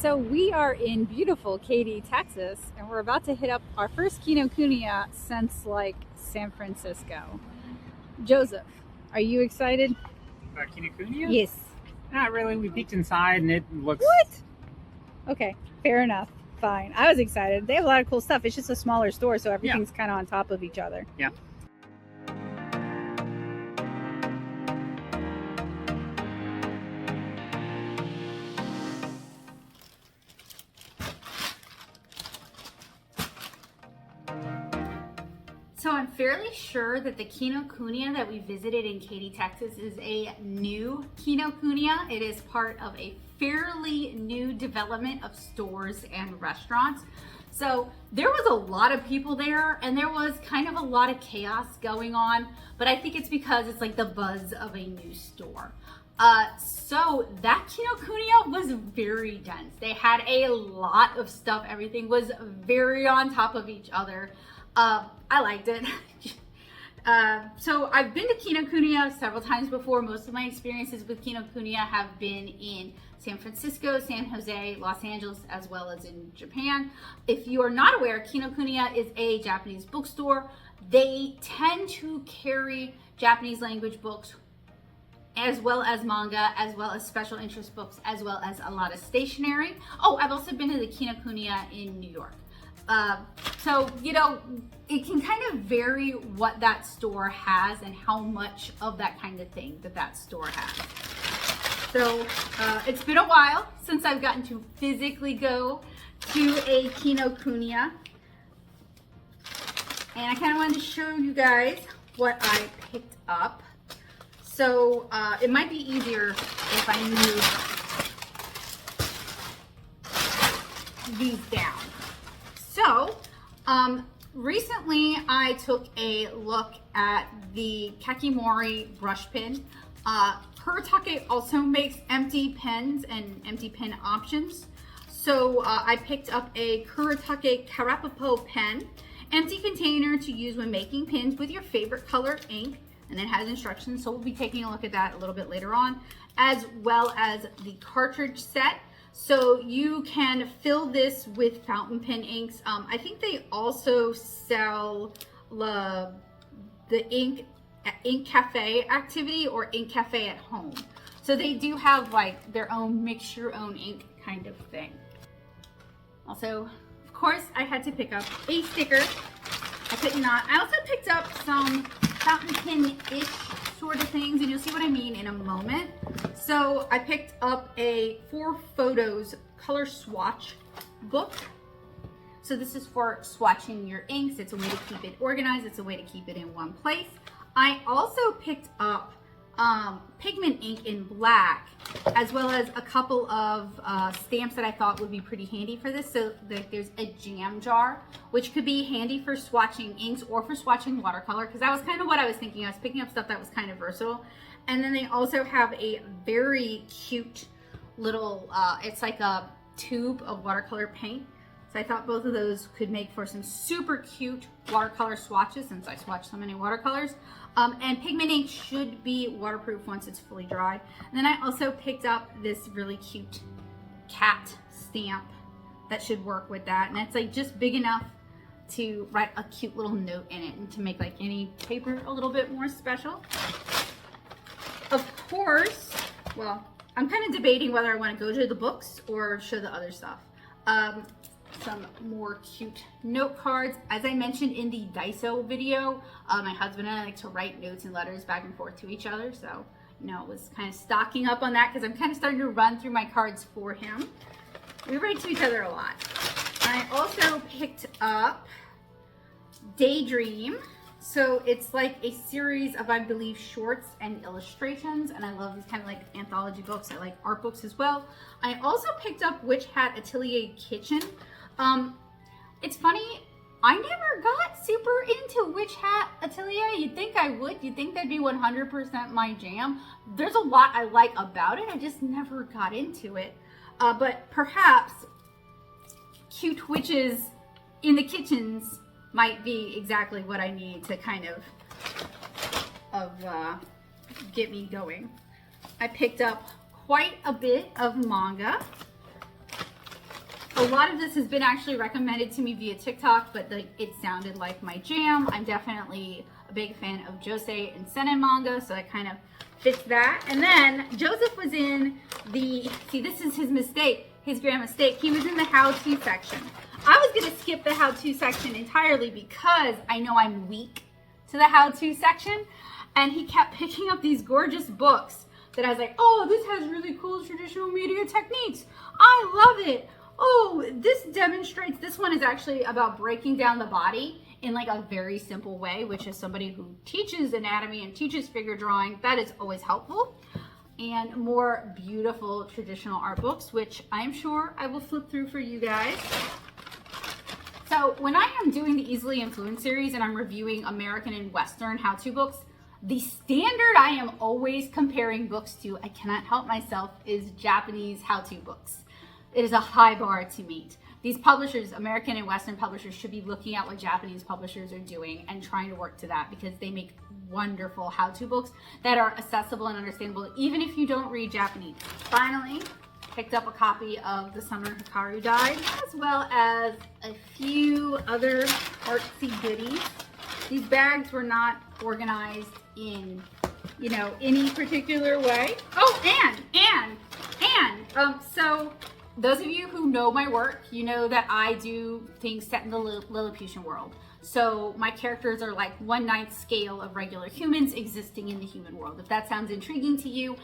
So we are in beautiful Katy, Texas, and we're about to hit up our first Kinokuniya since like San Francisco. Joseph, are you excited? Kinokuniya? Yes. Not really. We peeked inside and it looks... What? Okay, fair enough. Fine. I was excited. They have a lot of cool stuff. It's just a smaller store, so everything's kind of on top of each other. Yeah. So I'm fairly sure that the Kinokuniya that we visited in Katy, Texas is a new Kinokuniya. It is part of a fairly new development of stores and restaurants. So there was a lot of people there and there was kind of a lot of chaos going on, but I think it's because it's like the buzz of a new store. So that Kinokuniya was very dense. They had a lot of stuff. Everything was very on top of each other. I liked it. So I've been to Kinokuniya several times before. Most of my experiences with Kinokuniya have been in San Francisco, San Jose, Los Angeles, as well as in Japan. If you are not aware, Kinokuniya is a Japanese bookstore. They tend to carry Japanese language books as well as manga, as well as special interest books, as well as a lot of stationery. Oh, I've also been to the Kinokuniya in New York. So, you know, it can kind of vary what that store has and how much of that kind of thing that store has. So, it's been a while since I've gotten to physically go to a Kinokuniya. And I kind of wanted to show you guys what I picked up. So, it might be easier if I move these down. So, recently I took a look at the Kakimori brush pen. Kuretake also makes empty pens and empty pen options. So I picked up a Kuretake Karapapo pen, empty container to use when making pens with your favorite color ink, and it has instructions. So we'll be taking a look at that a little bit later on, as well as the cartridge set. So you can fill this with fountain pen inks. I think they also sell the ink cafe activity or ink cafe at home. So they do have like their own mix your own ink kind of thing. Also, of course, I had to pick up a sticker. I could not. I also picked up some fountain pen-ish sort of things, and you'll see what I mean in a moment. So I picked up a 4 photos color swatch book. So this is for swatching your inks. It's a way to keep it organized. It's a way to keep it in one place. I also picked up pigment ink in black, as well as a couple of stamps that I thought would be pretty handy for this. So there's a jam jar, which could be handy for swatching inks or for swatching watercolor, because that was kind of what I was thinking. I was picking up stuff that was kind of versatile. And then they also have a very cute little, it's like a tube of watercolor paint. So I thought both of those could make for some super cute watercolor swatches, since I swatch so many watercolors. And pigment ink should be waterproof once it's fully dry. And then I also picked up this really cute cat stamp that should work with that. And it's like just big enough to write a cute little note in it and to make like any paper a little bit more special. Of course, well, I'm kind of debating whether I want to go to the books or show the other stuff. Some more cute note cards. As I mentioned in the Daiso video, my husband and I like to write notes and letters back and forth to each other. So, you know, it was kind of stocking up on that because I'm kind of starting to run through my cards for him. We write to each other a lot. I also picked up Daydream. So it's like a series of, I believe, shorts and illustrations. And I love these kind of like anthology books. I like art books as well. I also picked up Witch Hat Atelier Kitchen. It's funny, I never got super into Witch Hat Atelier. You'd think I would. You'd think that'd be 100% my jam. There's a lot I like about it. I just never got into it. But perhaps cute witches in the kitchens might be exactly what I need to kind of get me going. I picked up quite a bit of manga. A lot of this has been actually recommended to me via TikTok, but it sounded like my jam. I'm definitely a big fan of Josei and Seinen manga, so that kind of fits that. And then Joseph was in the, see, this is his mistake, his grand mistake. He was in the how-to section. I was gonna skip the how-to section entirely because I know I'm weak to the how-to section, and he kept picking up these gorgeous books that I was like, oh, this has really cool traditional media techniques. I love it. Oh, this demonstrates, this one is actually about breaking down the body in like a very simple way, which is somebody who teaches anatomy and teaches figure drawing, that is always helpful. And more beautiful traditional art books, which I'm sure I will flip through for you guys. So when I am doing the Easily Influenced series and I'm reviewing American and Western how-to books, the standard I am always comparing books to, I cannot help myself, is Japanese how-to books. It is a high bar to meet. These publishers, American and Western publishers, should be looking at what Japanese publishers are doing and trying to work to that, because they make wonderful how-to books that are accessible and understandable, even if you don't read Japanese. Finally, picked up a copy of The Summer Hikaru Died, as well as a few other artsy goodies. These bags were not organized in, you know, any particular way. Oh, so those of you who know my work, you know that I do things set in the Lilliputian world. So my characters are like 1/9 scale of regular humans existing in the human world. If that sounds intriguing to you,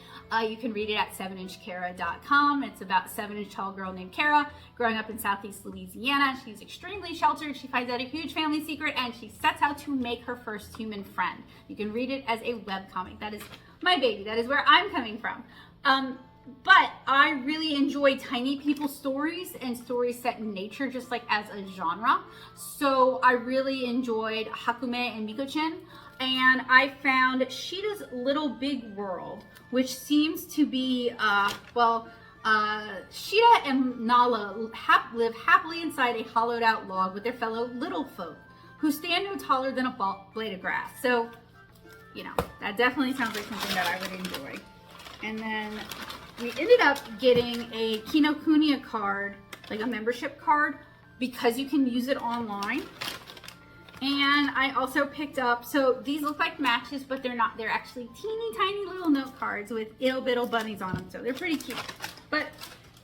you can read it at 7inchkara.com. It's about a 7-inch tall girl named Kara growing up in Southeast Louisiana. She's extremely sheltered. She finds out a huge family secret and she sets out to make her first human friend. You can read it as a webcomic. That is my baby. That is where I'm coming from. But I really enjoy tiny people stories and stories set in nature, just like as a genre. So I really enjoyed Hakume and Miko-chan. And I found Sheeta's Little Big World, which seems to be, Sheeta and Nala live happily inside a hollowed out log with their fellow little folk, who stand no taller than a blade of grass. So, you know, that definitely sounds like something that I would enjoy. And then we ended up getting a Kinokuniya card, like a membership card, because you can use it online. And I also picked up, so these look like matches, but they're not. They're actually teeny tiny little note cards with ittle bittle bunnies on them, so they're pretty cute. But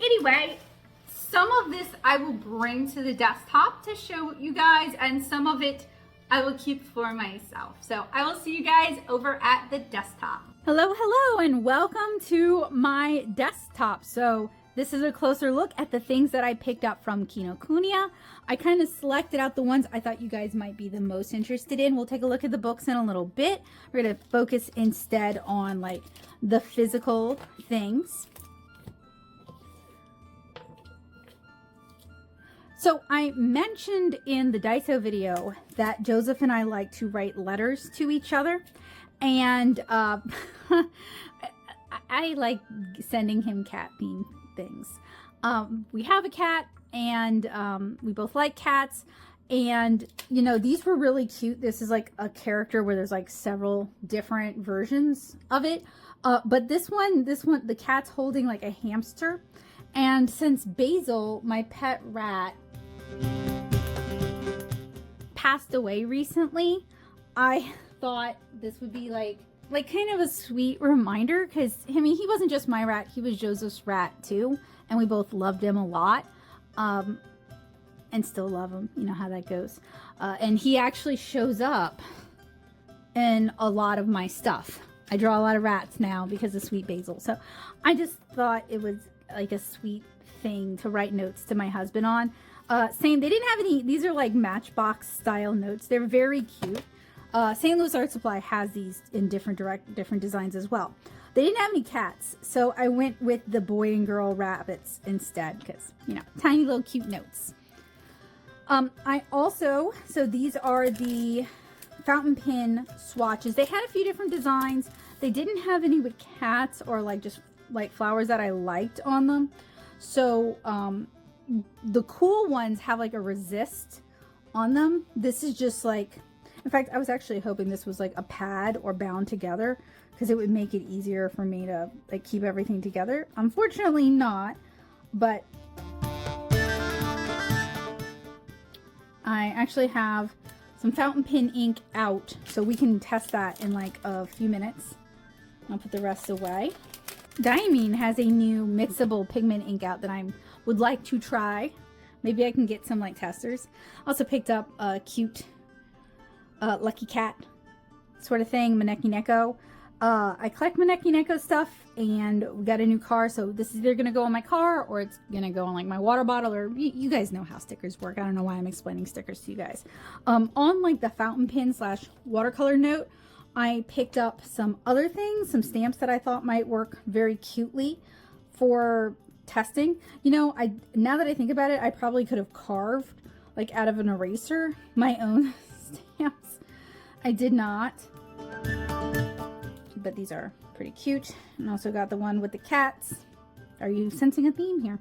anyway, some of this I will bring to the desktop to show you guys, and some of it I will keep for myself. So I will see you guys over at the desktop. Hello, and welcome to my desktop. So this is a closer look at the things that I picked up from Kinokuniya. I kind of selected out the ones I thought you guys might be the most interested in. We'll take a look at the books in a little bit. We're going to focus instead on like the physical things. So I mentioned in the Daiso video that Joseph and I like to write letters to each other. And I like sending him cat themed things. We have a cat, and we both like cats. And, you know, these were really cute. This is like a character where there's like several different versions of it. But this one, the cat's holding like a hamster. And since Basil, my pet rat, passed away recently, I thought this would be like kind of a sweet reminder, because I mean, he wasn't just my rat, he was Joseph's rat too, and we both loved him a lot, and still love him. You know how that goes. And he actually shows up in a lot of my stuff. I draw a lot of rats now because of Sweet Basil, so I just thought it was like a sweet thing to write notes to my husband on. Same, they didn't have any, these are like Matchbox style notes. They're very cute. St. Louis Art Supply has these in different designs as well. They didn't have any cats, so I went with the boy and girl rabbits instead, because, you know, tiny little cute notes. I also, so these are the fountain pen swatches. They had a few different designs. They didn't have any with cats or like just like flowers that I liked on them. So the cool ones have like a resist on them. This is just like, in fact, I was actually hoping this was like a pad or bound together, because it would make it easier for me to like keep everything together. Unfortunately not, but I actually have some fountain pen ink out, so we can test that in like a few minutes. I'll put the rest away. Diamine has a new mixable pigment ink out that I would like to try. Maybe I can get some like testers. Also picked up a cute Lucky Cat sort of thing, Maneki Neko. I collect Maneki Neko stuff, and we got a new car, so this is either gonna go on my car or it's gonna go on like my water bottle, or you guys know how stickers work. I don't know why I'm explaining stickers to you guys. On like the fountain pen / watercolor note, I picked up some other things, some stamps that I thought might work very cutely for testing. You know, now that I think about it, I probably could have carved like out of an eraser my own stamps. I did not, but these are pretty cute. And also got the one with the cats. Are you sensing a theme here?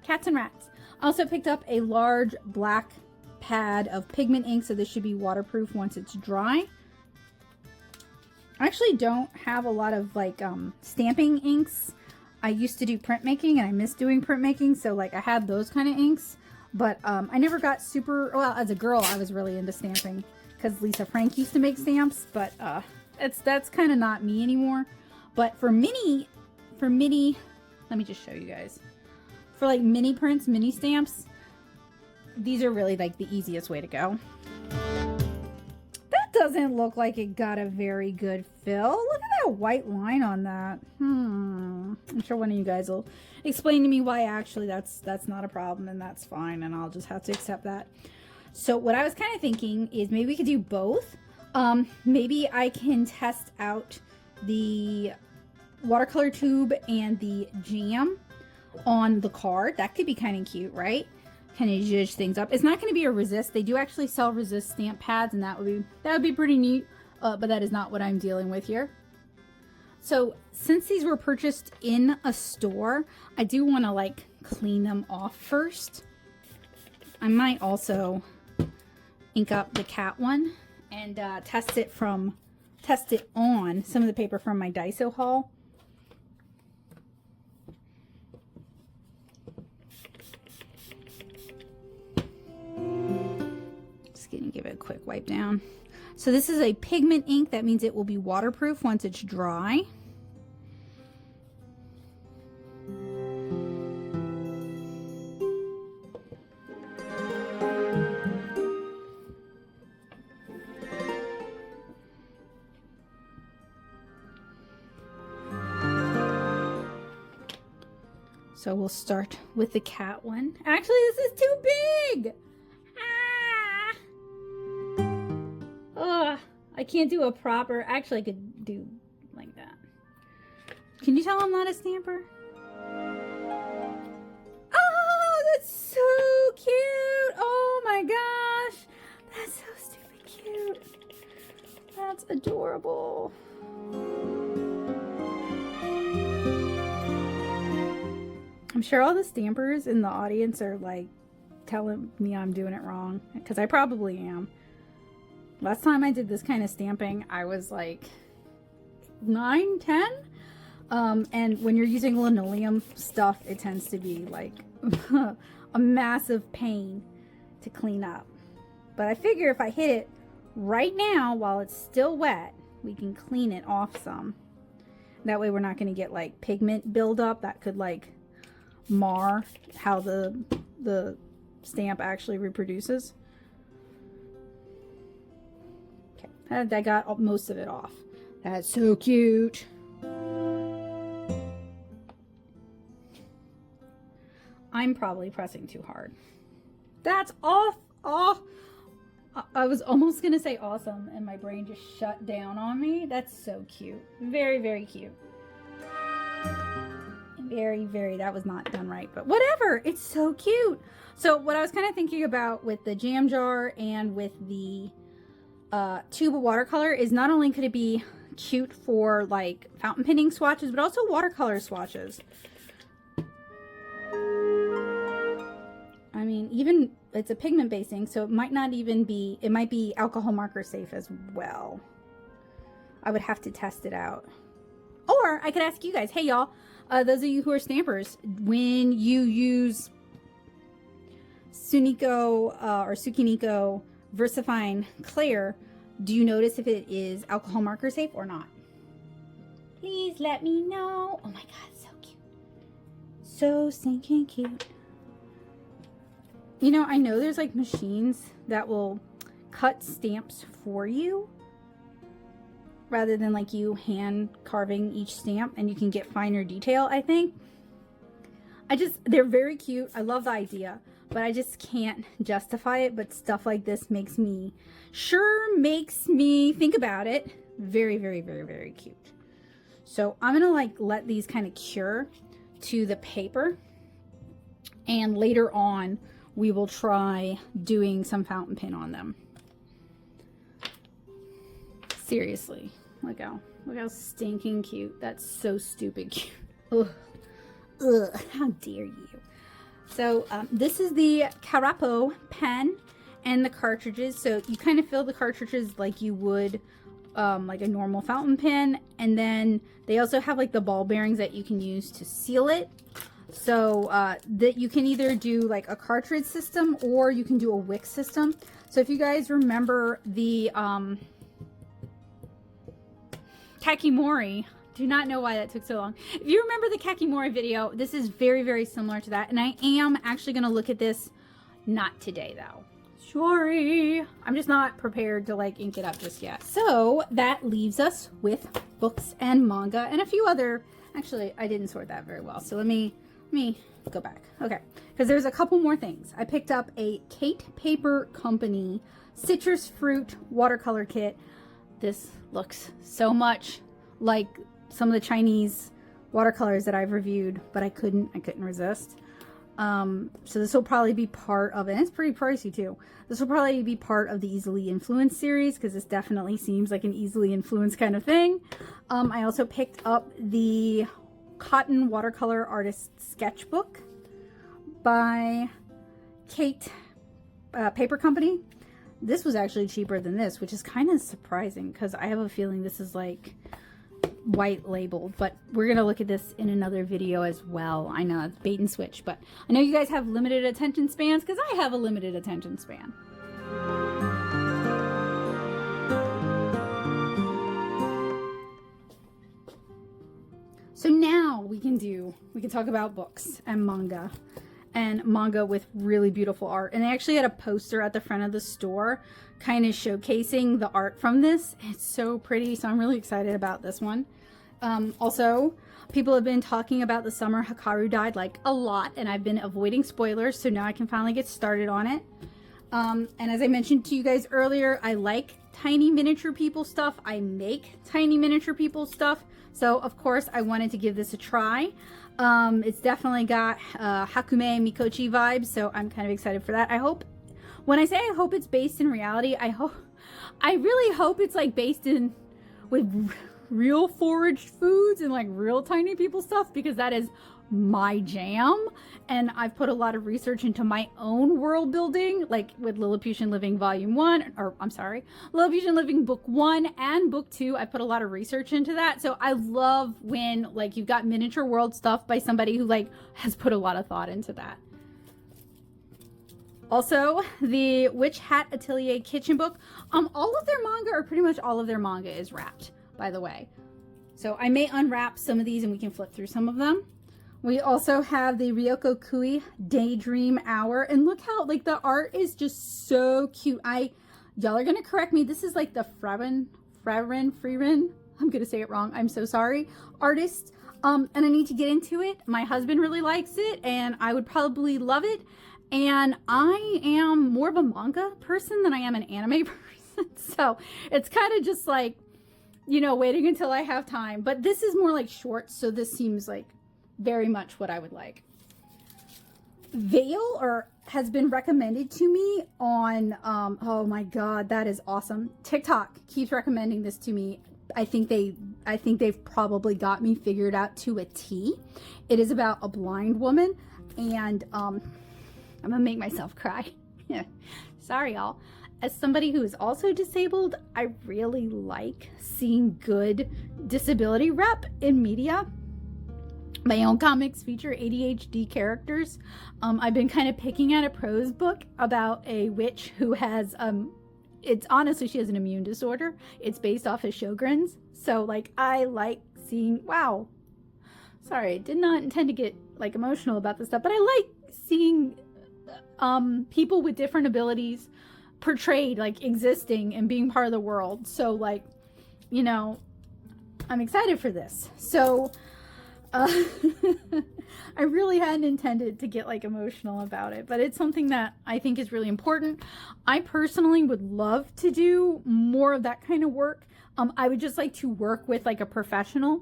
Cats and rats. Also picked up a large black pad of pigment ink, so this should be waterproof once it's dry. I actually don't have a lot of like stamping inks. I used to do printmaking, and I miss doing printmaking, so like I had those kind of inks, but I never got super, well, as a girl I was really into stamping because Lisa Frank used to make stamps, but that's kind of not me anymore. But for mini, let me just show you guys. For like mini prints, mini stamps, these are really like the easiest way to go. That doesn't look like it got a very good fill. Look at that white line on that. I'm sure one of you guys will explain to me why actually that's not a problem, and that's fine, and I'll just have to accept that. So what I was kind of thinking is maybe we could do both. Maybe I can test out the watercolor tube and the jam on the card. That could be kind of cute, right? Kind of zhuzh things up. It's not going to be a resist. They do actually sell resist stamp pads, and that would be pretty neat. But that is not what I'm dealing with here. So since these were purchased in a store, I do want to like clean them off first. I might also ink up the cat one and test it on some of the paper from my Daiso haul. Just gonna give it a quick wipe down. So this is a pigment ink. That means it will be waterproof once it's dry. So we'll start with the cat one. Actually, this is too big! I can't do a proper, actually I could do like that. Can you tell I'm not a stamper? Oh, that's so cute! Oh my gosh! That's so stupid cute. That's adorable. I'm sure all the stampers in the audience are like telling me I'm doing it wrong, because I probably am. Last time I did this kind of stamping, I was like 9, 10. And when you're using linoleum stuff, it tends to be like a massive pain to clean up. But I figure if I hit it right now while it's still wet, we can clean it off some. That way we're not going to get like pigment buildup that could like mar how the stamp actually reproduces. I got most of it off. That's so cute. I'm probably pressing too hard. That's off. Oh, I was almost gonna say awesome, and my brain just shut down on me. That's so cute. Very, very cute. Very, very, that was not done right, but whatever. It's so cute. So what I was kind of thinking about with the jam jar and with the tube of watercolor is not only could it be cute for like fountain penning swatches, but also watercolor swatches. I mean, even it's a pigment basing, so it might not even be, it might be alcohol marker safe as well. I would have to test it out. Or I could ask you guys, hey y'all, those of you who are stampers, when you use Suniko or Sukiniko VersaFine Clear, do you notice if it is alcohol marker safe or not? Please let me know. Oh my god, so cute. So stinking cute. You know, I know there's like machines that will cut stamps for you rather than like you hand carving each stamp, and you can get finer detail, I think. They're very cute. I love the idea, but I just can't justify it. But stuff like this makes me think about it. Very, very, very, very cute. So I'm gonna like let these kind of cure to the paper, and later on we will try doing some fountain pen on them. Seriously, look how stinking cute. That's so stupid cute. Ugh. Ugh, how dare you. So this is the Carapo pen and the cartridges. So you kind of fill the cartridges like you would like a normal fountain pen, and then they also have like the ball bearings that you can use to seal it. So that you can either do like a cartridge system or you can do a wick system. So if you guys remember the Kakimori, do not know why that took so long. If you remember the Kakimori video, this is very, very similar to that. And I am actually going to look at this, not today though. Sorry. I'm just not prepared to like ink it up just yet. So that leaves us with books and manga and a few other, actually I didn't sort that very well. So let me go back. Okay. Because there's a couple more things. I picked up a Cait Paper Company citrus fruit watercolor kit. This looks so much like some of the Chinese watercolors that I've reviewed, but I couldn't resist. So this will probably be part of it. And it's pretty pricey too. This will probably be part of the Easily Influenced series, because this definitely seems like an easily influenced kind of thing. I also picked up the Cotton Watercolor Artist Sketchbook by Cait Paper Company. This was actually cheaper than this, which is kind of surprising because I have a feeling this is like white labeled, but we're gonna look at this in another video as well. I know it's bait and switch, but I know you guys have limited attention spans because I have a limited attention span. So now we can talk about books and manga with really beautiful art. And they actually had a poster at the front of the store kind of showcasing the art from this. It's so pretty, so I'm really excited about this one. Also, people have been talking about the summer Hikaru died like a lot, and I've been avoiding spoilers, so now I can finally get started on it. And as I mentioned to you guys earlier, I like tiny miniature people stuff. I make tiny miniature people stuff, so of course I wanted to give this a try. It's definitely got Hakume Mikochi vibes, so I'm kind of excited for that. I hope, when I say I hope it's based in reality, I really hope it's like based in with real foraged foods and like real tiny people stuff, because that is my jam. And I've put a lot of research into my own world building, like with Lilliputian Living Volume 1, or I'm sorry, Lilliputian Living Book 1 and Book 2. I put a lot of research into that. So I love when like you've got miniature world stuff by somebody who like has put a lot of thought into that. Also, the Witch Hat Atelier Kitchen Book. All of their manga, or pretty much all of their manga, is wrapped, by the way. So I may unwrap some of these and we can flip through some of them. We also have the Ryoko Kui Daydream Hour. And look how, like, the art is just so cute. Y'all are going to correct me. This is like the Freerin, I'm going to say it wrong, I'm so sorry, artist. And I need to get into it. My husband really likes it and I would probably love it. And I am more of a manga person than I am an anime person. So it's kind of just like, you know, waiting until I have time. But this is more like shorts, so this seems like very much what I would like. Veil has been recommended to me on, oh my God, that is awesome. TikTok keeps recommending this to me. I think they've probably got me figured out to a T. It is about a blind woman, and I'm gonna make myself cry. Sorry, y'all. As somebody who is also disabled, I really like seeing good disability rep in media. my own comics feature ADHD characters. I've been kind of picking at a prose book about a witch who has, it's honestly, she has an immune disorder. It's based off of Sjogren's. So like, I like seeing, wow. Sorry, I did not intend to get like emotional about this stuff, but I like seeing people with different abilities portrayed, like existing and being part of the world. So like, you know, I'm excited for this. So I really hadn't intended to get like emotional about it, but it's something that I think is really important. I personally would love to do more of that kind of work. I would just like to work with like a professional,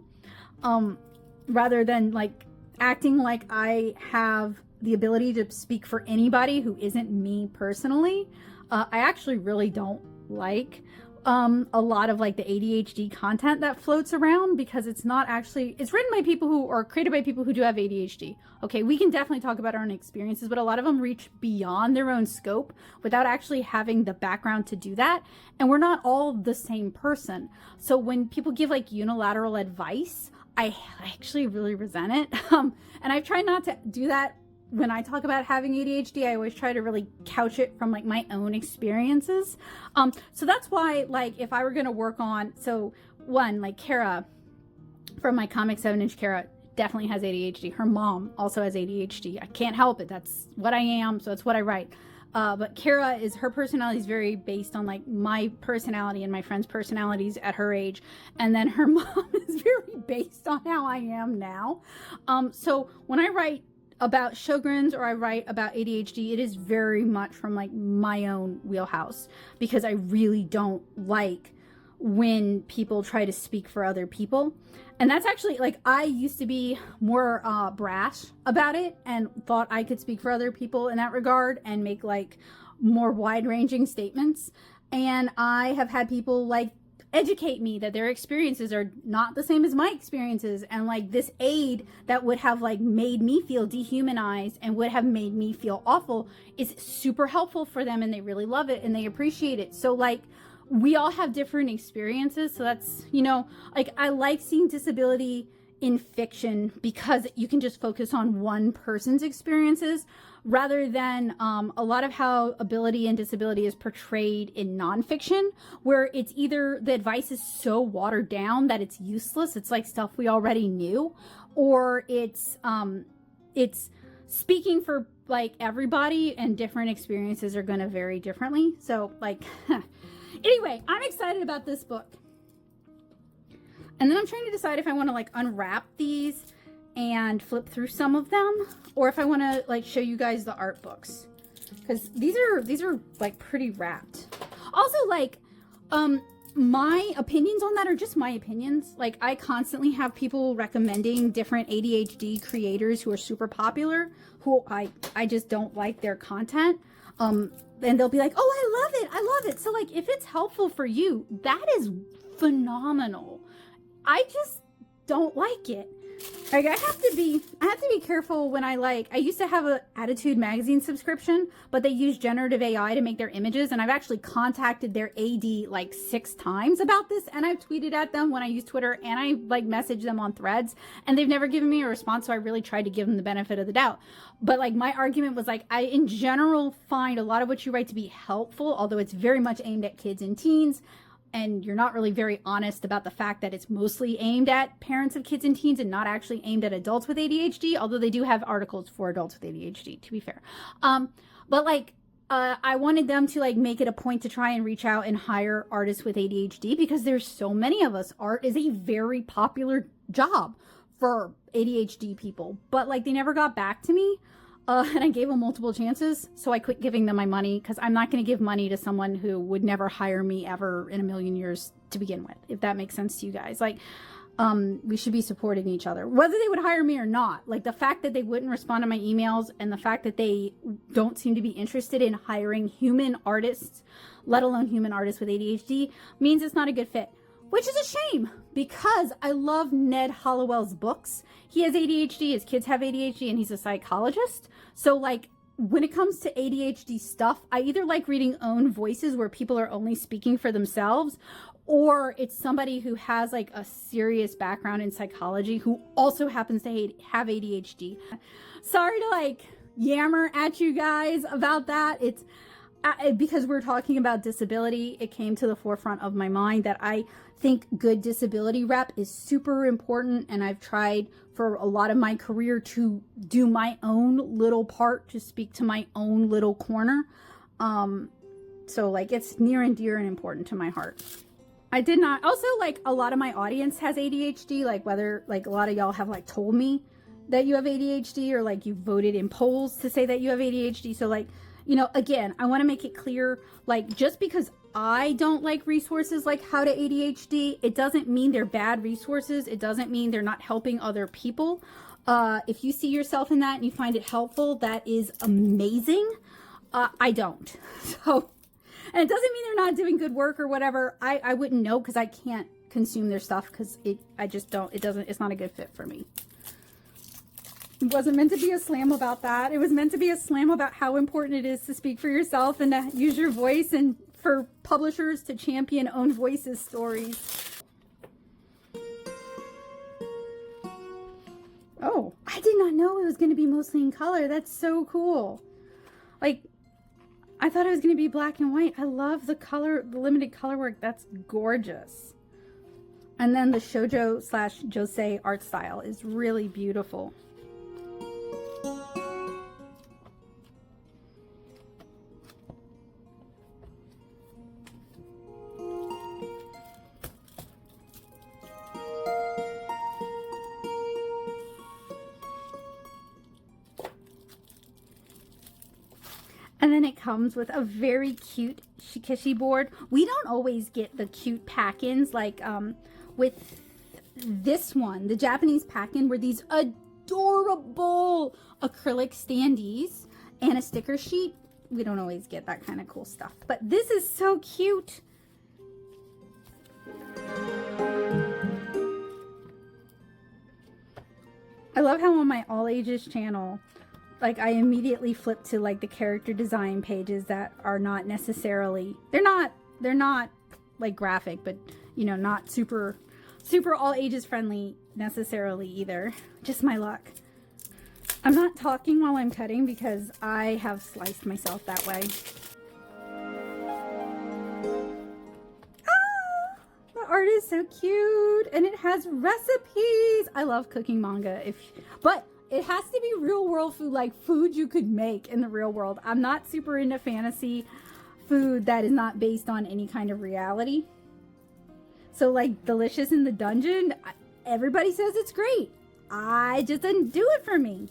rather than like acting like I have the ability to speak for anybody who isn't me personally. I actually really don't like a lot of like the ADHD content that floats around, because it's not actually, it's written by people who are created by people who do have ADHD. Okay, we can definitely talk about our own experiences, but a lot of them reach beyond their own scope without actually having the background to do that. And we're not all the same person. So when people give like unilateral advice, I actually really resent it. And I've tried not to do that. When I talk about having ADHD, I always try to really couch it from like my own experiences. So that's why, like, if I were going to work on, so one, like Kara from my comic 7-inch, Kara definitely has ADHD. Her mom also has ADHD. I can't help it. That's what I am. So that's what I write. But Kara is, her personality is very based on like my personality and my friends' personalities at her age. And then her mom is very based on how I am now. So when I write about Sjogren's or I write about ADHD, it is very much from like my own wheelhouse, because I really don't like when people try to speak for other people. And that's actually like, I used to be more brash about it and thought I could speak for other people in that regard and make like more wide-ranging statements. And I have had people like educate me that their experiences are not the same as my experiences, and like this aid that would have like made me feel dehumanized and would have made me feel awful is super helpful for them, and they really love it and they appreciate it. So like, we all have different experiences. So that's, you know, like I like seeing disability in fiction because you can just focus on one person's experiences, rather than a lot of how ability and disability is portrayed in nonfiction, where it's either the advice is so watered down that it's useless, it's like stuff we already knew, or it's speaking for like everybody, and different experiences are going to vary differently. So like, anyway, I'm excited about this book. And then I'm trying to decide if I want to like unwrap these and flip through some of them, or if I want to like show you guys the art books, because these are like pretty wrapped. Also, like my opinions on that are just my opinions. Like, I constantly have people recommending different ADHD creators who are super popular, who I just don't like their content. And they'll be like, oh, I love it. So like, if it's helpful for you, that is phenomenal. I just don't like it. Like, I have to be careful when I used to have a Attitude magazine subscription, but they use generative AI to make their images. And I've actually contacted their AD like 6 times about this. And I've tweeted at them when I use Twitter, and I like messaged them on Threads, and they've never given me a response. So I really tried to give them the benefit of the doubt. But like, my argument was like, I in general find a lot of what you write to be helpful, although it's very much aimed at kids and teens. And you're not really very honest about the fact that it's mostly aimed at parents of kids and teens and not actually aimed at adults with ADHD, although they do have articles for adults with ADHD, to be fair. But like, I wanted them to like make it a point to try and reach out and hire artists with ADHD, because there's so many of us. Art is a very popular job for ADHD people, but like, they never got back to me. And I gave them multiple chances, so I quit giving them my money, because I'm not going to give money to someone who would never hire me ever in a million years to begin with, if that makes sense to you guys. Like, we should be supporting each other, whether they would hire me or not. Like, the fact that they wouldn't respond to my emails, and the fact that they don't seem to be interested in hiring human artists, let alone human artists with ADHD, means it's not a good fit. Which is a shame, because I love Ned Hollowell's books. He has ADHD, his kids have ADHD, and he's a psychologist. So like, when it comes to ADHD stuff, I either like reading own voices where people are only speaking for themselves, or it's somebody who has like a serious background in psychology who also happens to have ADHD. Sorry to like yammer at you guys about that. It's because we're talking about disability, it came to the forefront of my mind that I think good disability rep is super important, and I've tried for a lot of my career to do my own little part, to speak to my own little corner. So like it's near and dear and important to my heart. I did not, also like a lot of my audience has ADHD, like whether like a lot of y'all have like told me that you have ADHD, or like you voted in polls to say that you have ADHD. So like, you know, again, I want to make it clear, like just because I don't like resources like How to ADHD, it doesn't mean they're bad resources. It doesn't mean they're not helping other people. If you see yourself in that and you find it helpful, that is amazing. I don't. So, and it doesn't mean they're not doing good work or whatever. I wouldn't know because I can't consume their stuff because I just don't, it's not a good fit for me. It wasn't meant to be a slam about that. It was meant to be a slam about how important it is to speak for yourself and to use your voice, and for publishers to champion own voices stories. Oh, I did not know it was going to be mostly in color. That's so cool. Like, I thought it was going to be black and white. I love the color, the limited color work. That's gorgeous. And then the shoujo / josei art style is really beautiful. And then it comes with a very cute shikishi board. We don't always get the cute pack-ins like with this one. The Japanese pack-in were these adorable acrylic standees and a sticker sheet. We don't always get that kind of cool stuff. But this is so cute. I love how on my all ages channel, like I immediately flip to like the character design pages that are not necessarily, they're not like graphic, but you know, not super all ages friendly necessarily either. Just my luck. I'm not talking while I'm cutting because I have sliced myself that way. Ah, the art is so cute and it has recipes. I love cooking manga, but it has to be real world food, like food you could make in the real world. I'm not super into fantasy food that is not based on any kind of reality. So like Delicious in the Dungeon, everybody says it's great. I just didn't do it for me.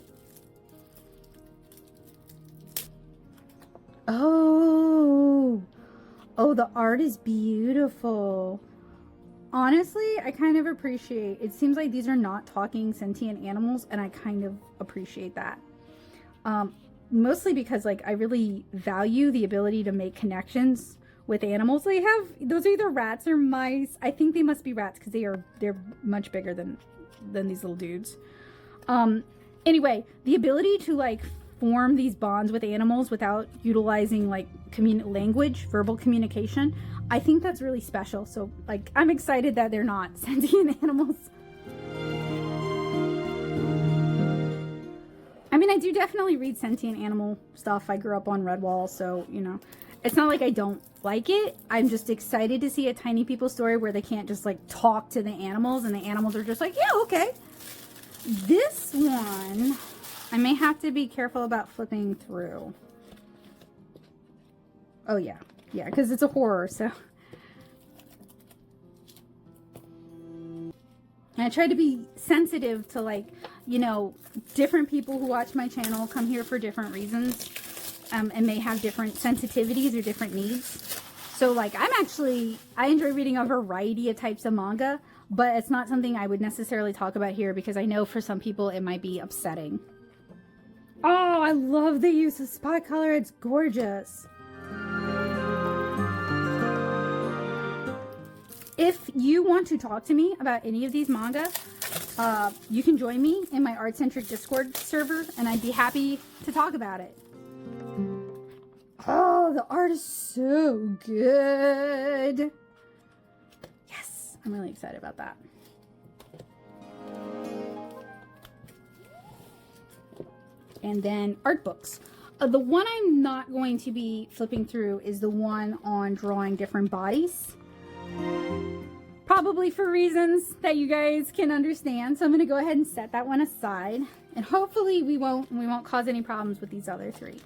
Oh, the art is beautiful. Honestly, I kind of appreciate, it seems like these are not talking sentient animals, and I kind of appreciate that. Mostly because like I really value the ability to make connections with animals. They have, those are either rats or mice. I think they must be rats because they're much bigger than these little dudes. Anyway, the ability to like form these bonds with animals without utilizing like language, verbal communication, I think that's really special. So like I'm excited that they're not sentient animals. I mean, I do definitely read sentient animal stuff. I grew up on Redwall, so you know, it's not like I don't like it. I'm just excited to see a tiny people story where they can't just like talk to the animals and the animals are just like, yeah, okay. This one, I may have to be careful about flipping through. Oh yeah, because it's a horror, so. And I try to be sensitive to like, you know, different people who watch my channel come here for different reasons, and may have different sensitivities or different needs. So like I enjoy reading a variety of types of manga, but it's not something I would necessarily talk about here because I know for some people it might be upsetting. Oh, I love the use of spot color. It's gorgeous. If you want to talk to me about any of these manga, you can join me in my Art-Centric Discord server, and I'd be happy to talk about it. Oh, the art is so good. I'm really excited about that. And then art books. The one I'm not going to be flipping through is the one on drawing different bodies. Probably for reasons that you guys can understand. So I'm going to go ahead and set that one aside. And hopefully we won't cause any problems with these other three.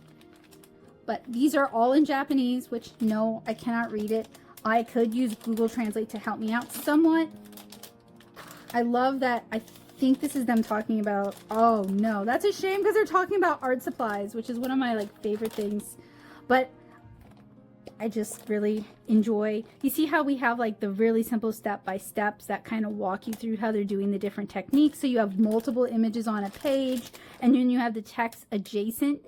But these are all in Japanese, which no, I cannot read it. I could use Google Translate to help me out somewhat. I love that. I think this is them talking about, oh no, that's a shame because they're talking about art supplies, which is one of my like favorite things. But I just really enjoy, you see how we have like the really simple step-by-steps that kind of walk you through how they're doing the different techniques. So you have multiple images on a page, and then you have the text adjacent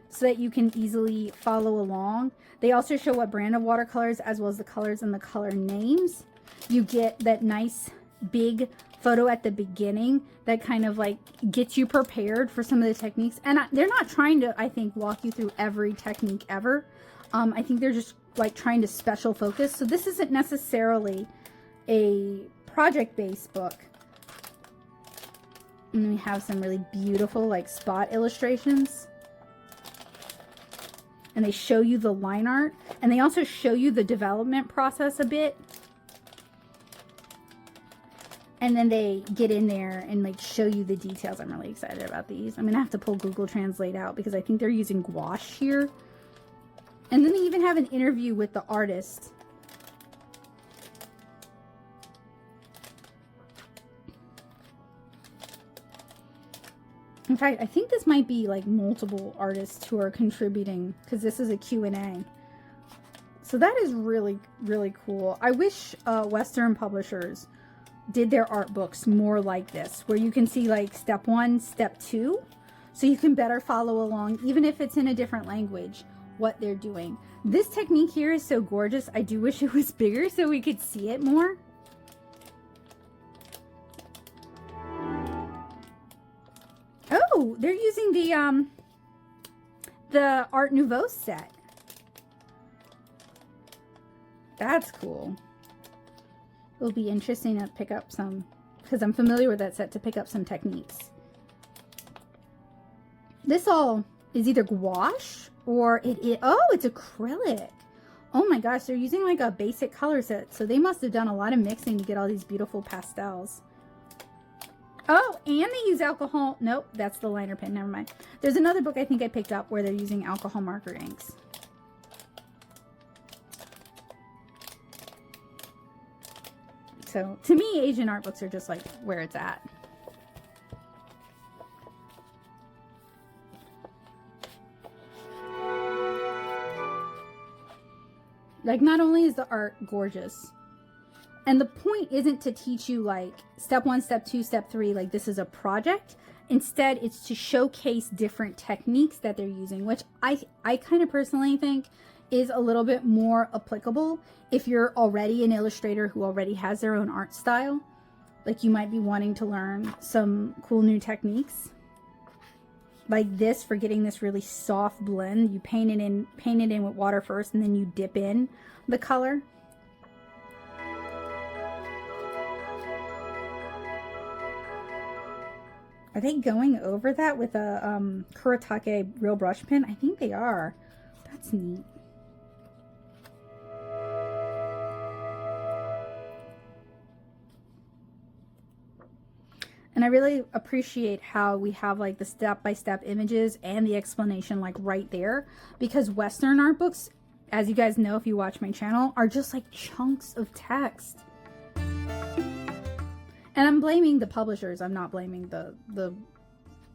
so that you can easily follow along. They also show what brand of watercolors as well as the colors and the color names. You get that nice big photo at the beginning that kind of like gets you prepared for some of the techniques. And they're not trying to, I think, walk you through every technique ever. I think they're just like trying to special focus. So this isn't necessarily a project-based book. And we have some really beautiful like spot illustrations. And they show you the line art. And they also show you the development process a bit. And then they get in there and like show you the details. I'm really excited about these. I'm gonna have to pull Google Translate out because I think they're using gouache here. And then they even have an interview with the artist. In fact, I think this might be like multiple artists who are contributing because this is a Q&A. So that is really, really cool. I wish Western publishers did their art books more like this, where you can see like step 1, step 2, so you can better follow along, even if it's in a different language, what they're doing. This technique here is so gorgeous. I do wish it was bigger so we could see it more. Oh, they're using the Art Nouveau set. That's cool. It'll be interesting to pick up some, because I'm familiar with that set, to pick up some techniques. This all is either gouache or it's acrylic. Oh my gosh, they're using like a basic color set, so they must have done a lot of mixing to get all these beautiful pastels. Oh, and they use alcohol. Nope, that's the liner pen. Never mind. There's another book I think I picked up where they're using alcohol marker inks. So, to me, Asian art books are just like where it's at. Like, not only is the art gorgeous, and the point isn't to teach you like step 1, step 2, step 3, like this is a project. Instead, it's to showcase different techniques that they're using, which I kind of personally think is a little bit more applicable if you're already an illustrator who already has their own art style. Like, you might be wanting to learn some cool new techniques like this for getting this really soft blend. You paint it in with water first, and then you dip in the color. Are they going over that with a Kuretake real brush pen? I think they are. That's neat. And I really appreciate how we have like the step-by-step images and the explanation like right there, because Western art books, as you guys know if you watch my channel, are just like chunks of text. And I'm blaming the publishers. I'm not blaming the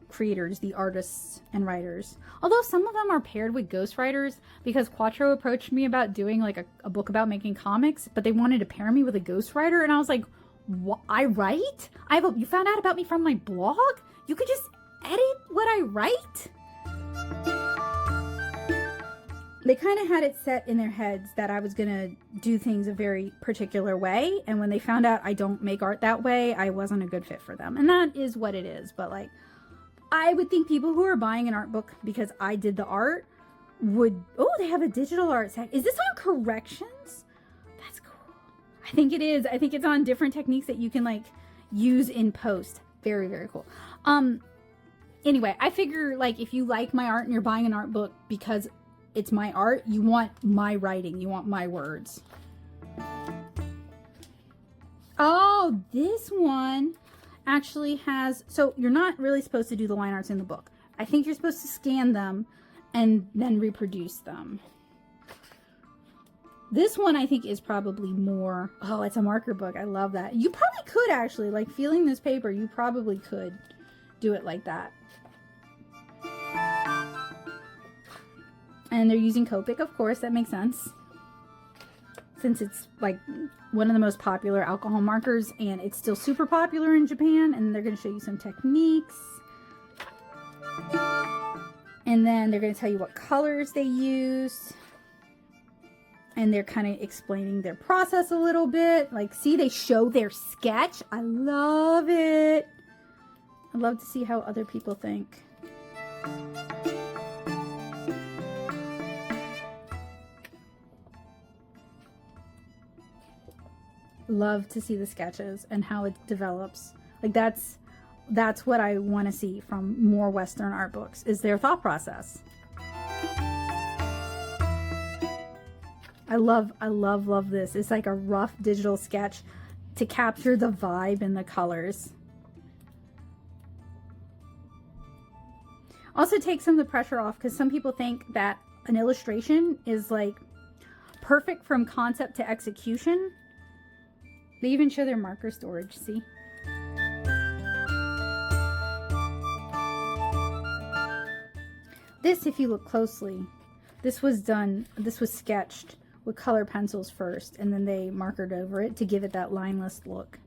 creators, the artists and writers. Although some of them are paired with ghostwriters, because Quattro approached me about doing like a book about making comics, but they wanted to pair me with a ghostwriter, and I was like, what? I write? You found out about me from my blog? You could just edit what I write? They kind of had it set in their heads that I was going to do things a very particular way. And when they found out I don't make art that way, I wasn't a good fit for them. And that is what it is. But like, I would think people who are buying an art book because I did the art would, oh, they have a digital art set. Is this on corrections? That's cool. I think it is. I think it's on different techniques that you can like use in post. Very, very cool. Anyway, I figure like if you like my art and you're buying an art book because it's my art, you want my writing, you want my words. Oh, this one actually has, so you're not really supposed to do the line arts in the book. I think you're supposed to scan them and then reproduce them. This one I think is probably more, oh, it's a marker book. I love that. You probably could actually, like feeling this paper, you probably could do it like that. And they're using Copic, of course, that makes sense. Since it's like one of the most popular alcohol markers and it's still super popular in Japan, and they're going to show you some techniques. And then they're going to tell you what colors they use. And they're kind of explaining their process a little bit. Like, see, they show their sketch. I love it. I love to see how other people think. Love to see the sketches and how it develops. Like that's what I want to see from more Western art books, is their thought process. I love this. It's like a rough digital sketch to capture the vibe and the colors. Also takes some of the pressure off, because some people think that an illustration is like perfect from concept to execution. They even show their marker storage, see? This, if you look closely, this was sketched with color pencils first, and then they markered over it to give it that lineless look.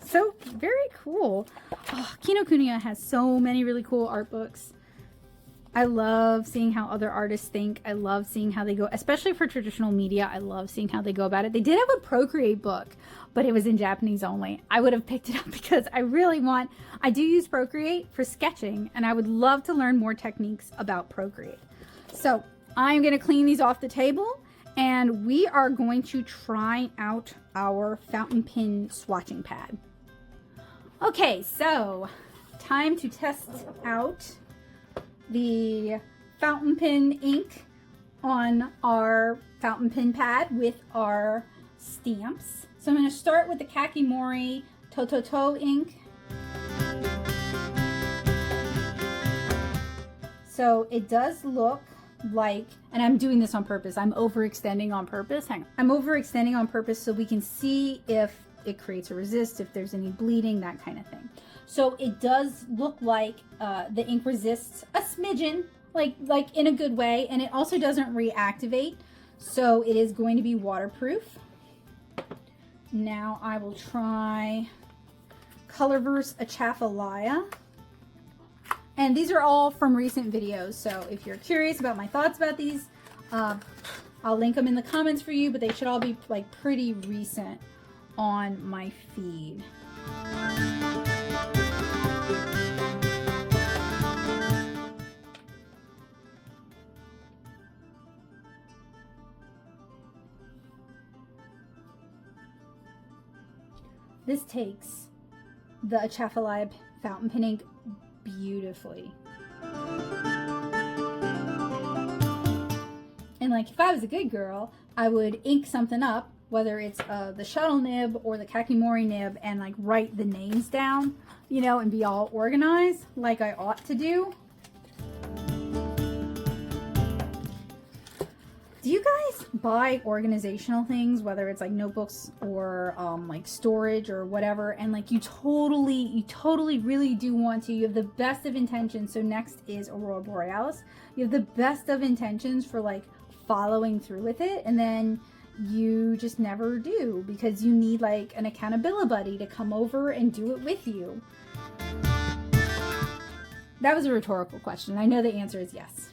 So, very cool. Oh, Kinokuniya has so many really cool art books. I love seeing how other artists think. I love seeing how they go, especially for traditional media. I love seeing how they go about it. They did have a Procreate book, but it was in Japanese only. I would have picked it up because I do use Procreate for sketching, and I would love to learn more techniques about Procreate. So I'm going to clean these off the table, and we are going to try out our fountain pen swatching pad. Okay, so time to test out the fountain pen ink on our fountain pen pad with our stamps. So I'm going to start with the Kakimori Tototo ink. So it does look like, and I'm doing this on purpose, I'm overextending on purpose. Hang on. I'm overextending on purpose so we can see if it creates a resist, if there's any bleeding, that kind of thing. So it does look like the ink resists a smidgen, like in a good way, and it also doesn't reactivate, so it is going to be waterproof. Now I will try Colorverse Achafalaya. And these are all from recent videos, so if you're curious about my thoughts about these, I'll link them in the comments for you, but they should all be like pretty recent on my feed. This takes the Achafalaya fountain pen ink beautifully. And like if I was a good girl, I would ink something up, whether it's the shuttle nib or the Kakimori nib, and like write the names down, you know, and be all organized like I ought to do. Do you guys buy organizational things, whether it's like notebooks or like storage or whatever, and like you totally really do want to, you have the best of intentions. So next is Aurora Borealis. You have the best of intentions for like following through with it, and then you just never do because you need like an accountability buddy to come over and do it with you. That was a rhetorical question. I know the answer is yes.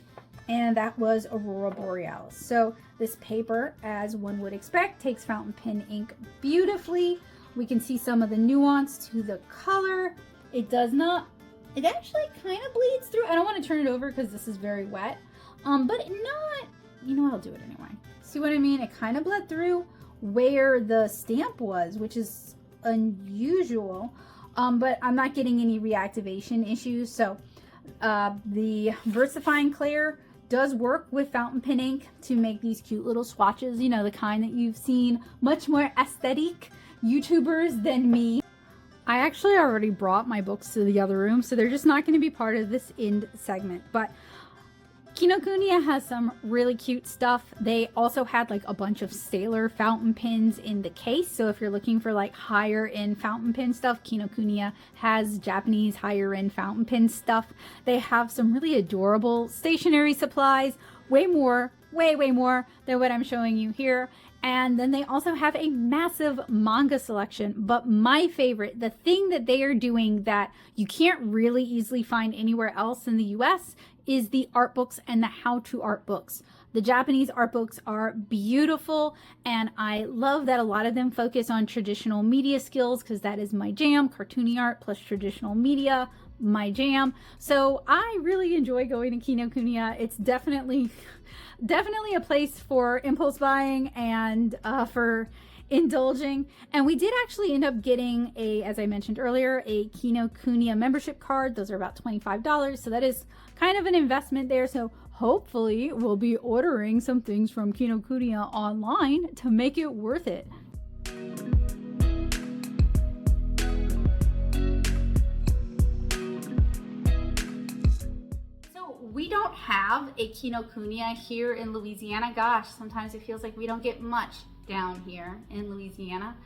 And that was Aurora Borealis. So this paper, as one would expect, takes fountain pen ink beautifully. We can see some of the nuance to the color. It does not, it actually kind of bleeds through. I don't want to turn it over because this is very wet, but you know what, I'll do it anyway. See what I mean? It kind of bled through where the stamp was, which is unusual, but I'm not getting any reactivation issues. So the VersaFine Clear does work with fountain pen ink to make these cute little swatches, you know, the kind that you've seen much more aesthetic YouTubers than me. I actually already brought my books to the other room, so they're just not going to be part of this end segment. But Kinokuniya has some really cute stuff. They also had like a bunch of Sailor fountain pens in the case. So if you're looking for like higher end fountain pen stuff, Kinokuniya has Japanese higher end fountain pen stuff. They have some really adorable stationery supplies, way more than what I'm showing you here. And then they also have a massive manga selection. But my favorite, the thing that they are doing that you can't really easily find anywhere else in the US, is the art books and the how-to art books. The Japanese art books are beautiful, and I love that a lot of them focus on traditional media skills, because that is my jam. Cartoony art plus traditional media, my jam. So I really enjoy going to Kinokuniya. It's definitely a place for impulse buying and for indulging. And we did actually end up getting as I mentioned earlier, a Kinokuniya membership card. Those are about $25, so that is kind of an investment there. So hopefully we'll be ordering some things from Kinokuniya online to make it worth it. We don't have a Kinokuniya here in Louisiana. Gosh, sometimes it feels like we don't get much down here in Louisiana.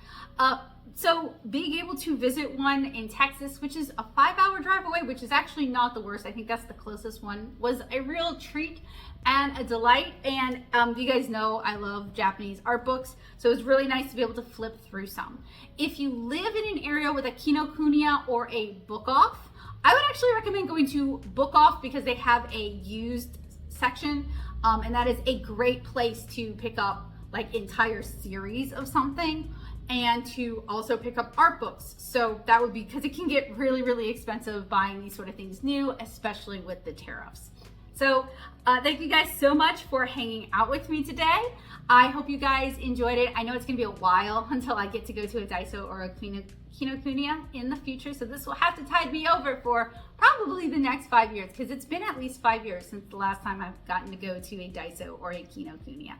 So being able to visit one in Texas, which is a 5-hour drive away, which is actually not the worst, I think that's the closest one, was a real treat and a delight. And you guys know I love Japanese art books, so it was really nice to be able to flip through some. If you live in an area with a Kinokuniya or a Book Off, I would actually recommend going to Book Off, because they have a used section, and that is a great place to pick up like entire series of something, and to also pick up art books. So that would be, because it can get really expensive buying these sort of things new, especially with the tariffs. So thank you guys so much for hanging out with me today. I hope you guys enjoyed it. I know it's gonna be a while until I get to go to a Daiso or a Kinokuniya in the future, so this will have to tide me over for probably the next 5 years, because it's been at least 5 years since the last time I've gotten to go to a Daiso or a Kinokuniya.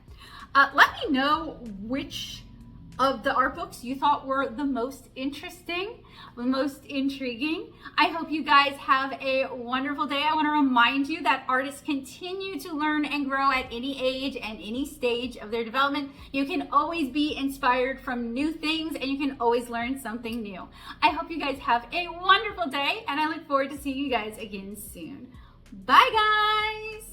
Let me know which of the art books you thought were the most interesting, the most intriguing. I hope you guys have a wonderful day. I want to remind you that artists continue to learn and grow at any age and any stage of their development. You can always be inspired from new things, and you can always learn something new. I hope you guys have a wonderful day, and I look forward to seeing you guys again soon. Bye guys!